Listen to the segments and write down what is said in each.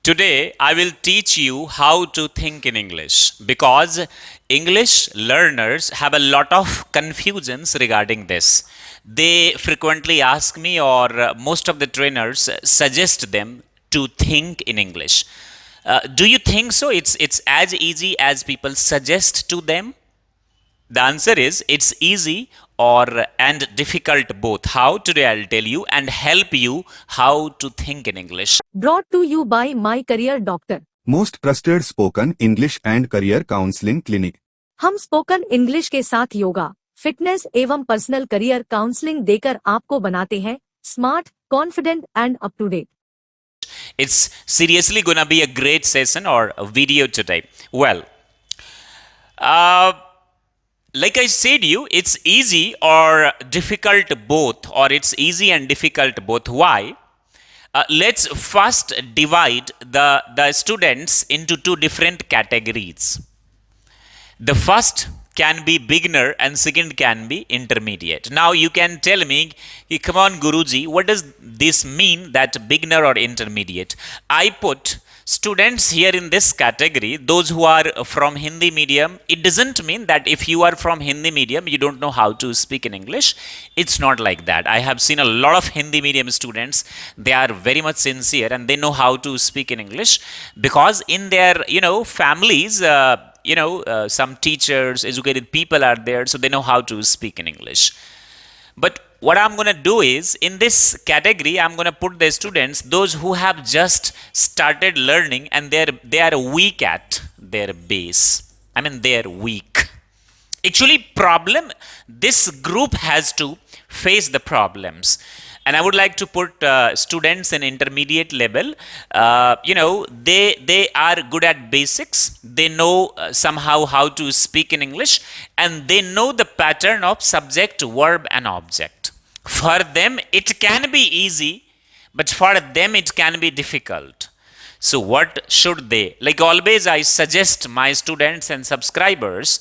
Today, I will teach you how to think in English because English learners have a lot of confusions regarding this. They frequently ask me, or most of the trainers suggest them to think in English. Do you think so? It's as easy as people suggest to them? The answer is it's easy or and difficult both. How? Today I'll tell you and help you how to think in English. Brought to you by My Career Doctor. Most trusted spoken English and career counselling clinic. हम spoken English के साथ yoga, fitness एवं personal career counselling देकर आपको बनाते हैं smart, confident and up to date. It's seriously gonna be a great session or a video today. Well, uh, like I said you, it's easy or difficult both, or it's easy and difficult both. Why? Let's first divide the students into two different categories. The first can be beginner and second can be intermediate. Now you can tell me, come on Guruji, what does this mean that beginner or intermediate? I put students here in this category, those who are from Hindi medium. It doesn't mean that if you are from Hindi medium, you don't know how to speak in English. It's not like that. I have seen a lot of Hindi medium students. They are very much sincere and they know how to speak in English because in their, families, some teachers, educated people are there, so they know how to speak in English. But what I'm going to do is, in this category, I'm going to put the students, those who have just started learning and they are weak at their base. I mean, they're weak. Actually, this group has to face the problems. And I would like to put students in intermediate level. They are good at basics. They know somehow how to speak in English, and they know the pattern of subject, verb, and object. For them, it can be easy, but for them, it can be difficult. So, what should they? Like always, I suggest my students and subscribers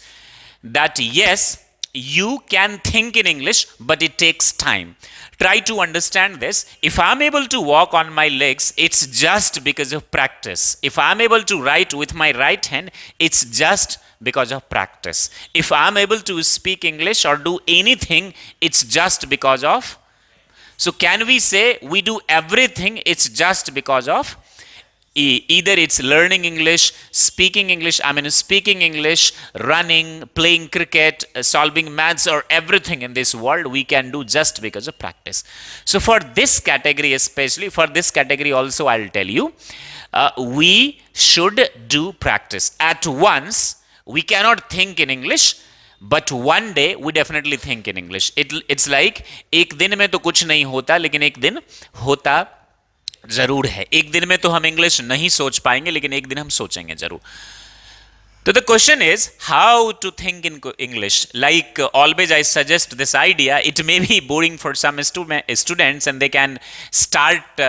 that yes, you can think in English, but it takes time. Try to understand this. If I'm able to walk on my legs, it's just because of practice. If I'm able to write with my right hand, it's just because of practice. If I'm able to speak English or do anything, it's just because of. So, can we say we do everything? It's just because of either it's learning English, speaking English, running, playing cricket, solving maths, or everything in this world we can do just because of practice. So for this category, especially for this category also, I'll tell you, we should do practice. At once, we cannot think in English, but one day we definitely think in English. It's like एक दिन में तो कुछ नहीं होता, लेकिन एक दिन होता जरूर है. एक दिन में तो हम इंग्लिश नहीं सोच पाएंगे, लेकिन एक दिन हम सोचेंगे जरूर. So the question is how to think in English. Like always I suggest this idea. It may be boring for some students and they can start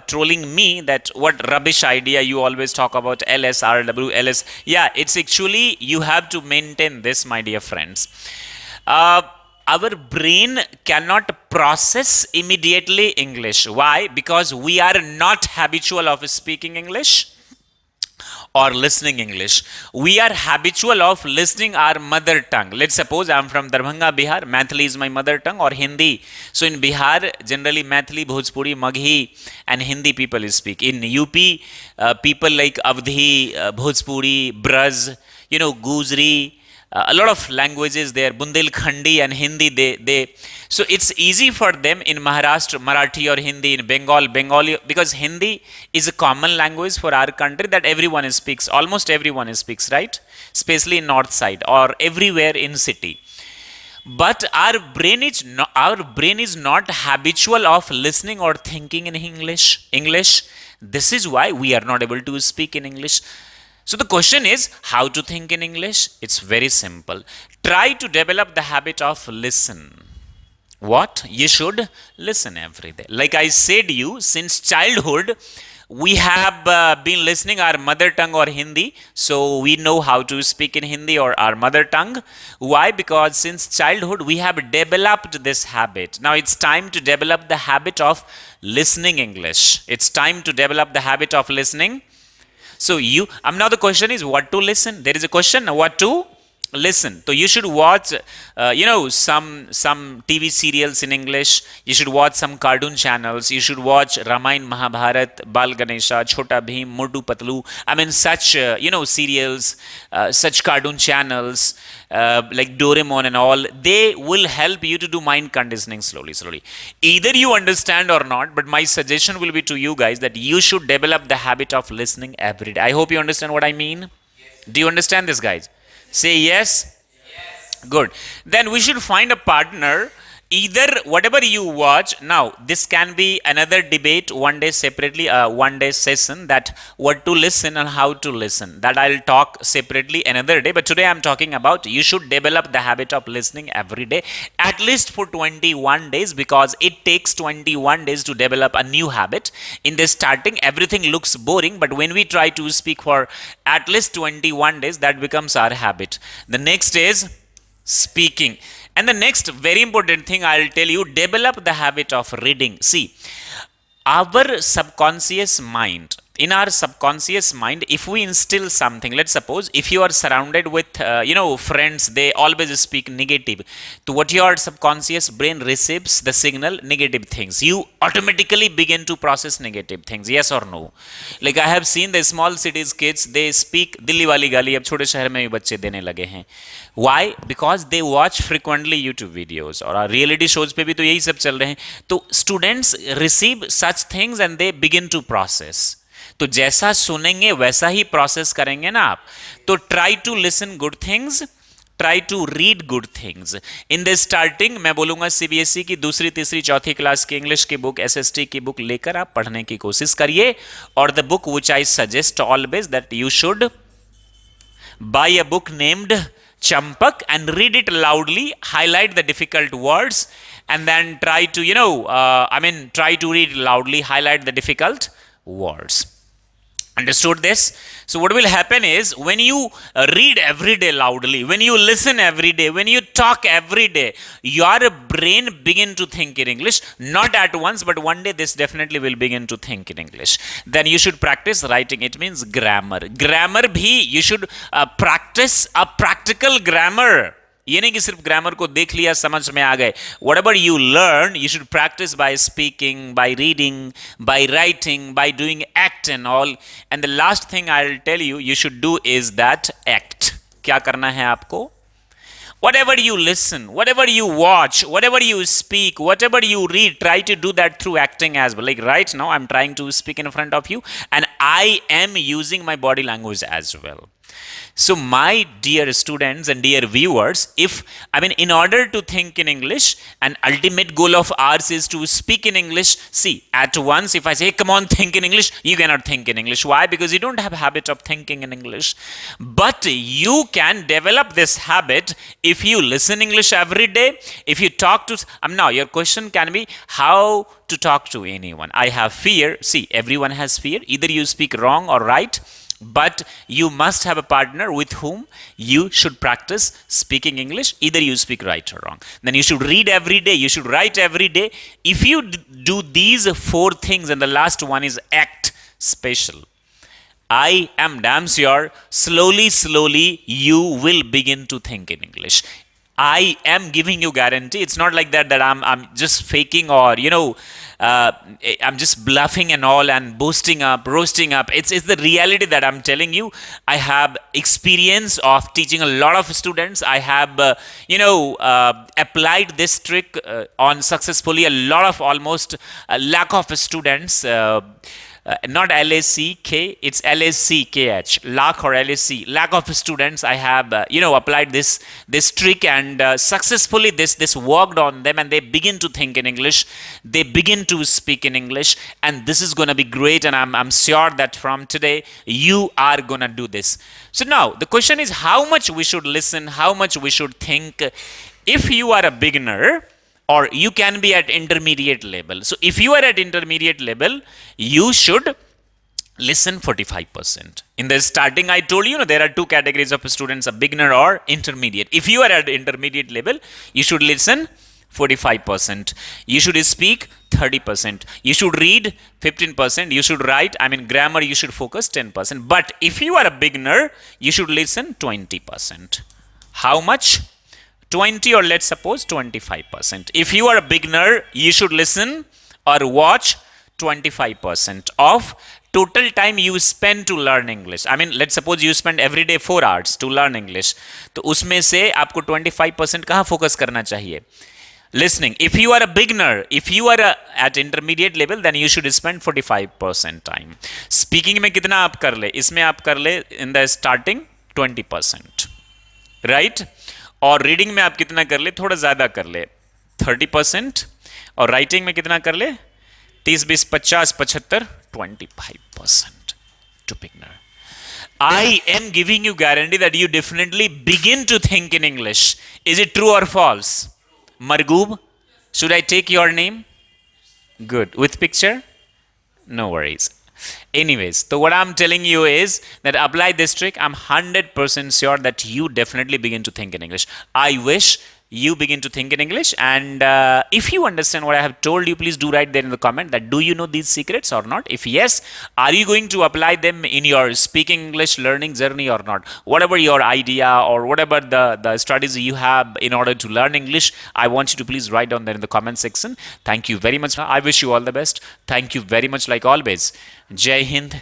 trolling me that what rubbish idea you always talk about LSRW LS. Yeah, it's actually you have to maintain this, my dear friends. Our brain cannot process immediately English. Why? Because we are not habitual of speaking English or listening English. We are habitual of listening our mother tongue. Let's suppose I'm from Darbhanga, Bihar. Maithili is my mother tongue, or Hindi. So in Bihar, generally Maithili, Bhojpuri, Maghi and Hindi people speak. In UP, people like Avdhi, Bhojpuri, Braj, Gujri, a lot of languages there, Bundelkhandi and Hindi, they so it's easy for them. In Maharashtra, Marathi or Hindi. In Bengali, because Hindi is a common language for our country that everyone speaks, almost everyone speaks, right? Especially in north side or everywhere in city. But our brain is not habitual of listening or thinking in English. This is why we are not able to speak in English. So the question is how to think in English. It's very simple. Try to develop the habit of listen. What? You should listen every day. Like I said you, since childhood, We have been listening our mother tongue or Hindi, so we know how to speak in Hindi or our mother tongue. Why? Because since childhood we have developed this habit. Now it's time to develop the habit of listening English. It's time to develop the habit of listening. So now the question is what to listen. There is a question, what to listen. So you should watch some TV serials in English. You should watch some cartoon channels. You should watch Ramayana, Mahabharat, Bal Ganesha, Chhota Bheem, Motu Patlu. I mean such serials, such cartoon channels like Doraemon and all. They will help you to do mind conditioning slowly. Either you understand or not, but my suggestion will be to you guys that you should develop the habit of listening every day. I hope you understand what I mean. Do you understand this, guys? Say yes. Good. Then we should find a partner. Either whatever you watch, now this can be another debate one day separately, one day session, that what to listen and how to listen, that I'll talk separately another day. But today I'm talking about you should develop the habit of listening every day, at least for 21 days, because it takes 21 days to develop a new habit. In the starting everything looks boring, but when we try to speak for at least 21 days, that becomes our habit. The next is speaking. And the next very important thing I'll tell you, develop the habit of reading. See, our subconscious mind, in our subconscious mind, if we instill something, let's suppose if you are surrounded with friends, they always speak negative, to what your subconscious brain receives the signal negative things, you automatically begin to process negative things. Yes or no? Like I have seen the small cities kids, they speak Dilli wali gali, ab छोटे शहर में भी बच्चे देने लगे हैं. Why? Because they watch frequently YouTube videos, और reality shows पे भी तो यही सब चल रहे हैं. तो students receive such things and they begin to process. तो जैसा सुनेंगे वैसा ही प्रोसेस करेंगे ना आप. तो try to listen good things, try to read good things. In the starting मैं बोलूंगा सीबीएसई की दूसरी तीसरी चौथी क्लास की इंग्लिश की बुक, एसएसटी की बुक लेकर आप पढ़ने की कोशिश करिए. और the book which I suggest always that you should buy a book named Champak and read it loudly, highlight the difficult words, and then try to try to read loudly, highlight the difficult words. Understood this? So what will happen is, when you read every day loudly, when you listen every day, when you talk every day, your brain begin to think in English. Not at once, but one day this definitely will begin to think in English. Then you should practice writing. It means grammar. Grammar bhi you should practice a practical grammar. ये नहीं कि सिर्फ grammar को देख लिया समझ में आ गए. Whatever you learn, you should practice by speaking, by reading, by writing, by doing act and all. And the last thing I'll tell you, you should do is that act. क्या करना है आपको? Whatever you listen, whatever you watch, whatever you speak, whatever you read, try to do that through acting as well. Like right now, I'm trying to speak in front of you, and I am using my body language as well. So my dear students and dear viewers, in order to think in English, an ultimate goal of ours is to speak in English. See, at once if I say, come on, think in English, you cannot think in English. Why? Because you don't have a habit of thinking in English. But you can develop this habit if you listen English every day, if you talk to, now your question can be how to talk to anyone. I have fear. See, everyone has fear. Either you speak wrong or right. But you must have a partner with whom you should practice speaking English. Either you speak right or wrong. Then you should read every day. You should write every day. If you do these 4 things, and the last one is act special, I am damn sure slowly you will begin to think in English. I am giving you guarantee. It's not like that I'm just faking, or I'm just bluffing and all and boasting up, roasting up. It's the reality that I'm telling you. I have experience of teaching a lot of students. I have applied this trick on successfully a lot of, almost a lakh of students. Not LACK, it's LACKH, lakh or LAC, lakh of students. I have applied this trick, and successfully this worked on them, and they begin to think in English, they begin to speak in English, and this is going to be great. And I'm sure that from today you are going to do this. So now the question is, how much we should listen, how much we should think. If you are a beginner, or you can be at intermediate level. So if you are at intermediate level, you should listen 45%. In the starting, I told you, there are two categories of students, a beginner or intermediate. If you are at intermediate level, you should listen 45%. You should speak 30%. You should read 15%. You should write, grammar, you should focus 10%. But if you are a beginner, you should listen 20%. How much? 20, or let's suppose 25%. If you are a beginner, you should listen or watch 25% of total time you spend to learn English. Let's suppose you spend every day 4 hours to learn English. तो उसमें से आपको 25% कहाँ focus करना चाहिए? Listening. If you are a beginner, if you are at intermediate level, then you should spend 45% time. Speaking में कितना आप कर ले? इसमें आप कर ले in the starting 20%. Right? और रीडिंग में आप कितना कर ले? थोड़ा ज़्यादा कर ले 30%. और राइटिंग में कितना कर ले? 30, 20, 50, 75, 25% to beginner. I am giving you guarantee that you definitely begin to think in English. Is it true or false? Margoob, should I take your name? Good. With picture? No worries. Anyways, so what I'm telling you is that apply this trick. I'm 100% sure that you definitely begin to think in English. I wish you begin to think in English. And if you understand what I have told you, please do write there in the comment that do you know these secrets or not? If yes, are you going to apply them in your speaking English learning journey or not? Whatever your idea or whatever the strategy you have in order to learn English, I want you to please write down there in the comment section. Thank you very much. I wish you all the best. Thank you very much like always. Jai Hind.